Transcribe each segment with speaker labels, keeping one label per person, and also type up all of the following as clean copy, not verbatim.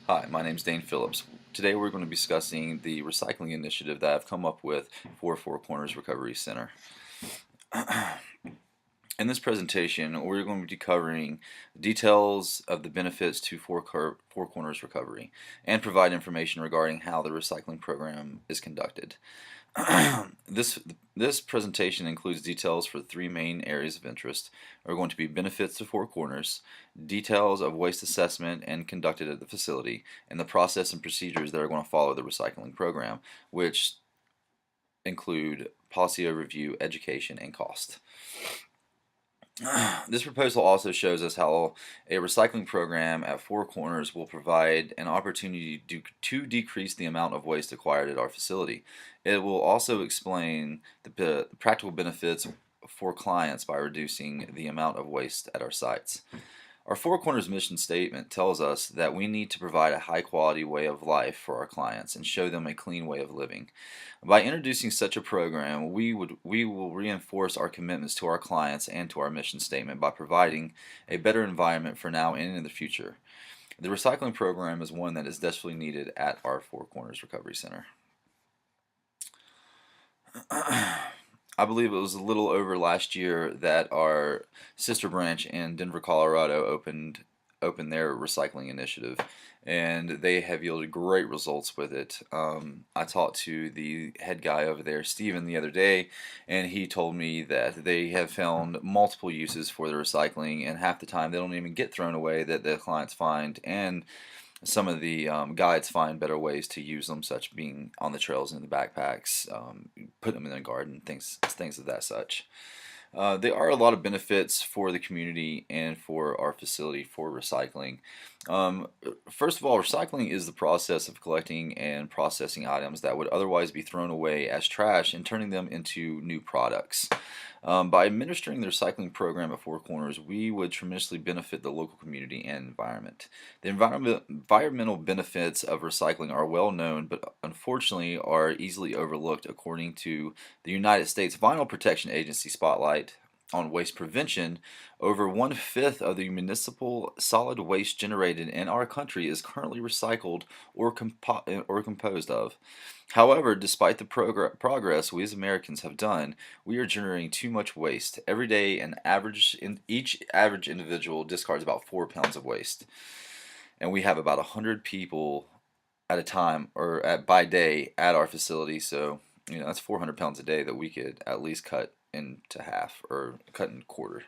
Speaker 1: Hi, my name is Dane Phillips. Today we're going to be discussing the recycling initiative that I've come up with for Four Corners Recovery Center. In this presentation, we're going to be covering details of the benefits to Four Corners Recovery and provide information regarding how the recycling program is conducted. This presentation includes details for the three main areas of interest are going to be benefits to Four Corners, details of waste assessment and conducted at the facility, and the process and procedures that are going to follow the recycling program, which include policy overview, education, and cost. This proposal also shows us how a recycling program at Four Corners will provide an opportunity to decrease the amount of waste acquired at our facility. It will also explain the practical benefits for clients by reducing the amount of waste at our sites. Our Four Corners mission statement tells us that we need to provide a high quality way of life for our clients and show them a clean way of living. By introducing such a program, we will reinforce our commitments to our clients and to our mission statement by providing a better environment for now and in the future. The recycling program is one that is desperately needed at our Four Corners Recovery Center. I believe it was a little over last year that our sister branch in Denver, Colorado opened their recycling initiative, and they have yielded great results with it. I talked to the head guy over there, Steven, the other day, and he told me that they have found multiple uses for the recycling, and half the time they don't even get thrown away, that the clients find, and some of the guides find better ways to use them, such being on the trails and in the backpacks, put them in the garden, things of that such. There are a lot of benefits for the community and for our facility for recycling. First of all, recycling is the process of collecting and processing items that would otherwise be thrown away as trash and turning them into new products. By administering the recycling program at Four Corners, we would tremendously benefit the local community and environment. The environmental benefits of recycling are well known, but unfortunately are easily overlooked according to the United States Environmental Protection Agency Spotlight on Waste Prevention. Over 1/5 of the municipal solid waste generated in our country is currently recycled or composed of. However, despite the progress we as Americans have done, we are generating too much waste. Every day, each average individual discards about 4 pounds of waste. And we have about 100 people at a time, or by day, at our facility, so that's 400 pounds a day that we could at least cut into half or cut in quarter.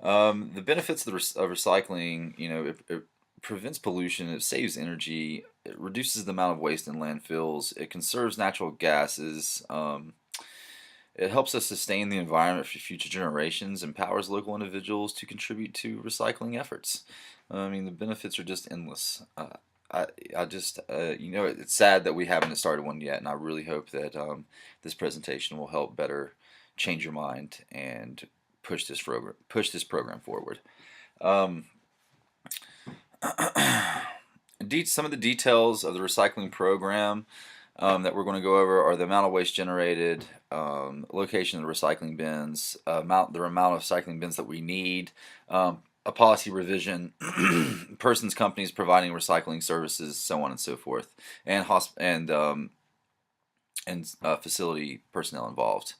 Speaker 1: The benefits of recycling, it prevents pollution, it saves energy, it reduces the amount of waste in landfills, it conserves natural gases, it helps us sustain the environment for future generations, empowers local individuals to contribute to recycling efforts. The benefits are just endless. I just, it's sad that we haven't started one yet, and I really hope that this presentation will help better change your mind and push this program forward. Some of the details of the recycling program that we're going to go over are the amount of waste generated, location of the recycling bins, the amount of recycling bins that we need, a policy revision, persons, companies providing recycling services, so on and so forth, and facility personnel involved.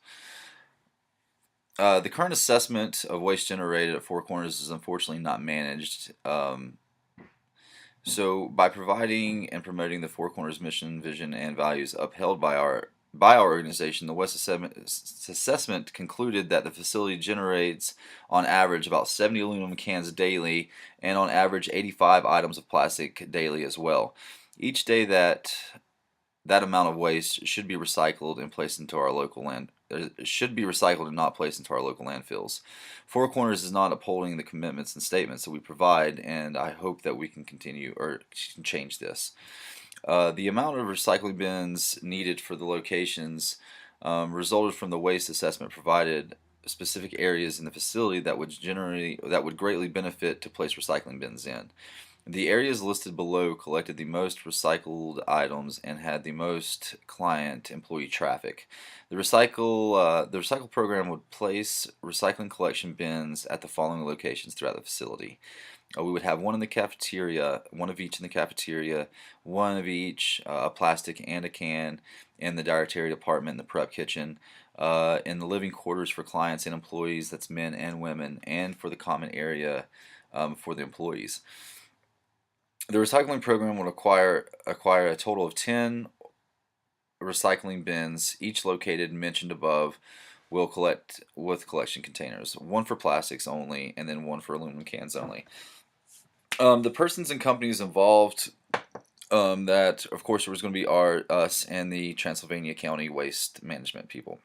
Speaker 1: The current assessment of waste generated at Four Corners is unfortunately not managed. So by providing and promoting the Four Corners mission, vision, and values upheld by our organization, the waste assessment concluded that the facility generates on average about 70 aluminum cans daily and on average 85 items of plastic daily as well. Each day that amount of waste should be recycled and placed into our local land. It should be recycled and not placed into our local landfills. Four Corners is not upholding the commitments and statements that we provide, and I hope that we can continue or change this. The amount of recycling bins needed for the locations resulted from the waste assessment provided specific areas in the facility that would greatly benefit to place recycling bins in. The areas listed below collected the most recycled items and had the most client-employee traffic. The recycle program would place recycling collection bins at the following locations throughout the facility: We would have one in the cafeteria, one of each in the cafeteria, one of each, a plastic and a can, in the dietary department, in the prep kitchen, in the living quarters for clients and employees, that's men and women, and for the common area for the employees. The recycling program will acquire a total of 10 recycling bins, each located mentioned above, will collect with collection containers, one for plastics only, and then one for aluminum cans only. The persons and companies involved, that of course was going to be us and the Transylvania County Waste Management people.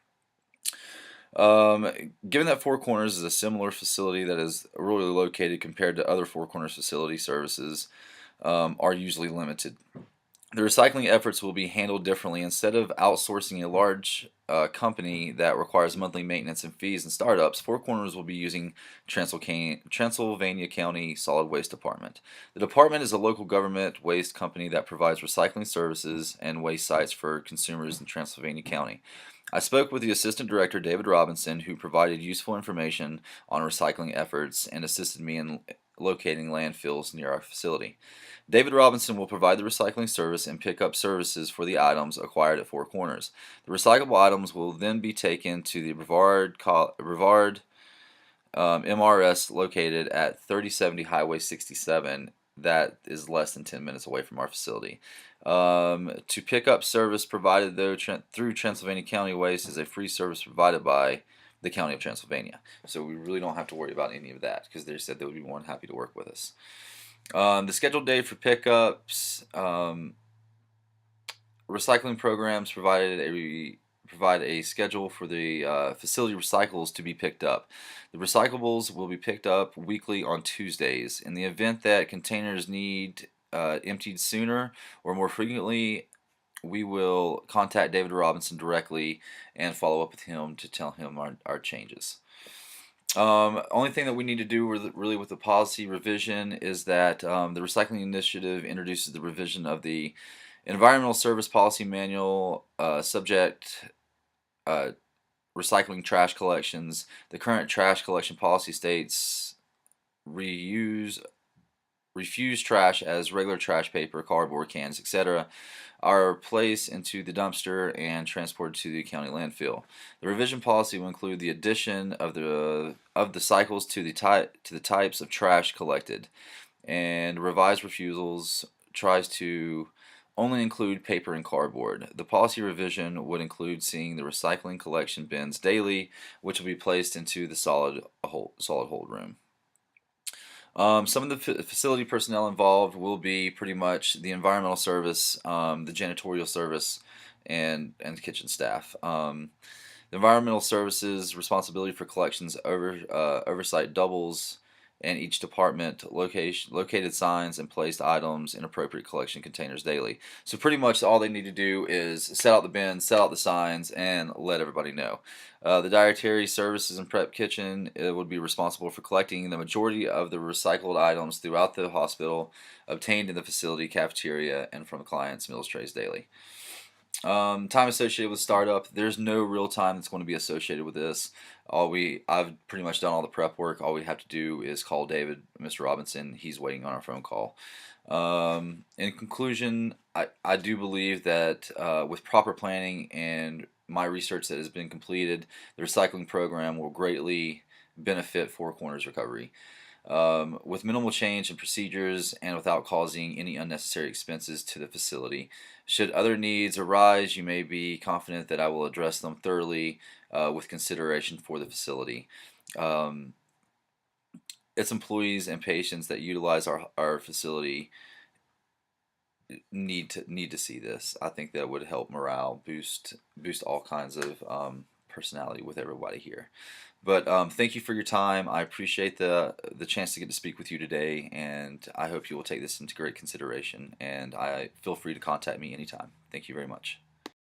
Speaker 1: Given that Four Corners is a similar facility that is really located compared to other Four Corners facility services, are usually limited. The recycling efforts will be handled differently. Instead of outsourcing a large company that requires monthly maintenance and fees and startups, Four Corners will be using Transylvania County Solid Waste Department. The department is a local government waste company that provides recycling services and waste sites for consumers in Transylvania County. I spoke with the Assistant Director, David Robinson, who provided useful information on recycling efforts and assisted me in locating landfills near our facility. David Robinson will provide the recycling service and pickup services for the items acquired at Four Corners. The recyclable items will then be taken to the Brevard MRS located at 3070 Highway 67. That is less than 10 minutes away from our facility. To pick up service provided through Transylvania County Waste is a free service provided by the County of Transylvania. So we really don't have to worry about any of that because they said they would be more than happy to work with us. The scheduled date for pickups, recycling programs provide a schedule for the facility recyclables to be picked up. The recyclables will be picked up weekly on Tuesdays. In the event that containers need emptied sooner or more frequently, we will contact David Robinson directly and follow up with him to tell him our changes. Only thing that we need to do with the policy revision is that the Recycling Initiative introduces the revision of the Environmental Service Policy Manual, subject recycling trash collections. The current trash collection policy states refuse trash as regular trash paper, cardboard, cans, etc. are placed into the dumpster and transported to the county landfill. The revision policy will include the addition of the cycles to the types of trash collected, and revised refusals tries to only include paper and cardboard. The policy revision would include seeing the recycling collection bins daily, which will be placed into the solid hold room. Some of the facility personnel involved will be pretty much the environmental service, the janitorial service, and the kitchen staff. The environmental services responsibility for collections oversight doubles, and each department located signs and placed items in appropriate collection containers daily. So pretty much all they need to do is set out the bins, set out the signs, and let everybody know. The dietary services and prep kitchen would be responsible for collecting the majority of the recycled items throughout the hospital, obtained in the facility cafeteria and from clients' meals trays daily. Time associated with startup, there's no real time that's going to be associated with this. I've pretty much done all the prep work. All we have to do is call David, Mr. Robinson. He's waiting on our phone call. In conclusion, I do believe that with proper planning and my research that has been completed, the recycling program will greatly benefit Four Corners recovery. With minimal change in procedures and without causing any unnecessary expenses to the facility. Should other needs arise, you may be confident that I will address them thoroughly with consideration for the facility. Its employees and patients that utilize our facility need to see this. I think that would help morale, boost all kinds of personality with everybody here. But thank you for your time. I appreciate the chance to get to speak with you today, and I hope you will take this into great consideration. And I feel free to contact me anytime. Thank you very much.